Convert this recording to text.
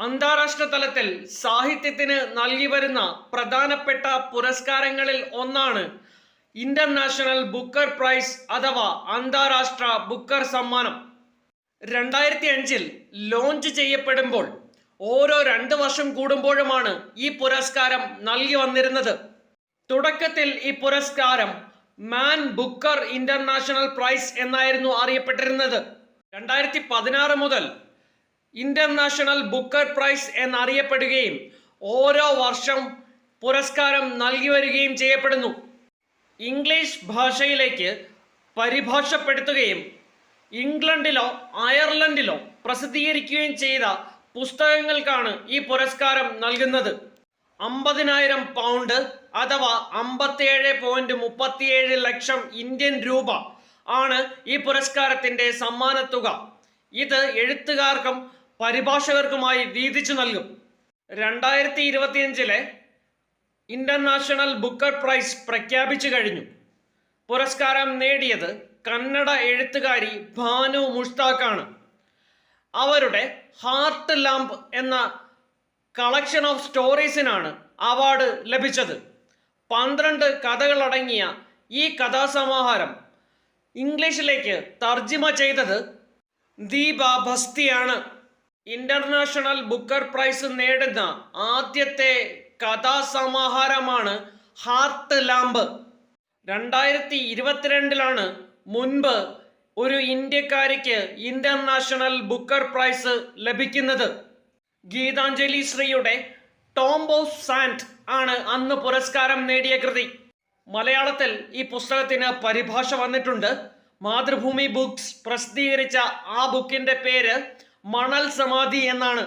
അന്താരാഷ്ട്ര തലത്തിൽ സാഹിത്യത്തിന് നൽകി വരുന്ന പ്രധാനപ്പെട്ട പുരസ്കാരങ്ങളിൽ ഒന്നാണ് ഇന്റർനാഷണൽ ബുക്കർ പ്രൈസ് അഥവാ അന്താരാഷ്ട്ര ബുക്കർ സമ്മാനം. 2005 ലോഞ്ച് ചെയ്യപ്പെടുമ്പോൾ ഓരോ 2 വർഷം കൂടുമ്പോഴുമാണ് ഈ പുരസ്കാരം നൽകി വന്നിരുന്നത്. തുടക്കത്തിൽ ഈ പുരസ്കാരം മാൻ ബുക്കർ ഇന്റർനാഷണൽ പ്രൈസ് എന്നായിരുന്നു അറിയപ്പെട്ടിരുന്നത്. 2016 മുതൽ ഇന്റർനാഷണൽ ബുക്കർ പ്രൈസ് എന്നറിയപ്പെടുകയും ഓരോ വർഷം പുരസ്കാരം നൽകി വരികയും ചെയ്യപ്പെടുന്നു. ഇംഗ്ലീഷ് ഭാഷയിലേക്ക് പരിഭാഷപ്പെടുത്തുകയും ഇംഗ്ലണ്ടിലോ അയർലൻഡിലോ പ്രസിദ്ധീകരിക്കുകയും ചെയ്ത പുസ്തകങ്ങൾക്കാണ് ഈ പുരസ്കാരം നൽകുന്നത്. 50,000 പൗണ്ട് അഥവാ 57.37 ലക്ഷം ഇന്ത്യൻ രൂപ ആണ് ഈ പുരസ്കാരത്തിന്റെ സമ്മാനത്തുക. ഇത് എഴുത്തുകാർക്കും പരിഭാഷകർക്കുമായി വീതിച്ചു നൽകും. 2025 ഇന്റർനാഷണൽ ബുക്കർ പ്രൈസ് പ്രഖ്യാപിച്ചു കഴിഞ്ഞു. പുരസ്കാരം നേടിയത് കന്നഡ എഴുത്തുകാരി ഭാനു മുഷ്താഖാണ്. അവരുടെ ഹാർട്ട് ലാമ്പ് എന്ന കളക്ഷൻ ഓഫ് സ്റ്റോറീസിനാണ് അവാർഡ് ലഭിച്ചത്. 12 കഥകളടങ്ങിയ ഈ കഥാസമാഹാരം ഇംഗ്ലീഷിലേക്ക് തർജിമ ചെയ്തത് ദീപ ഭസ്തിയാണ്. ഇന്റർനാഷണൽ ബുക്കർ പ്രൈസ് നേടുന്ന ആദ്യത്തെ കഥാസമാഹാരമാണ് ഹാർട്ട് ലാമ്പ്. 2022 മുൻപ് ഒരു ഇന്ത്യക്കാരിക്ക് ഇന്റർനാഷണൽ ബുക്കർ പ്രൈസ് ലഭിക്കുന്നത്. ഗീതാഞ്ജലി ശ്രീയുടെ ടോംബ് ഓഫ് സാൻഡ് ആണ് അന്ന് പുരസ്കാരം നേടിയ കൃതി. മലയാളത്തിൽ ഈ പുസ്തകത്തിന് പരിഭാഷ വന്നിട്ടുണ്ട്. മാതൃഭൂമി ബുക്സ് പ്രസിദ്ധീകരിച്ച ആ ബുക്കിന്റെ പേര് മണൽ സമാധി എന്നാണ്.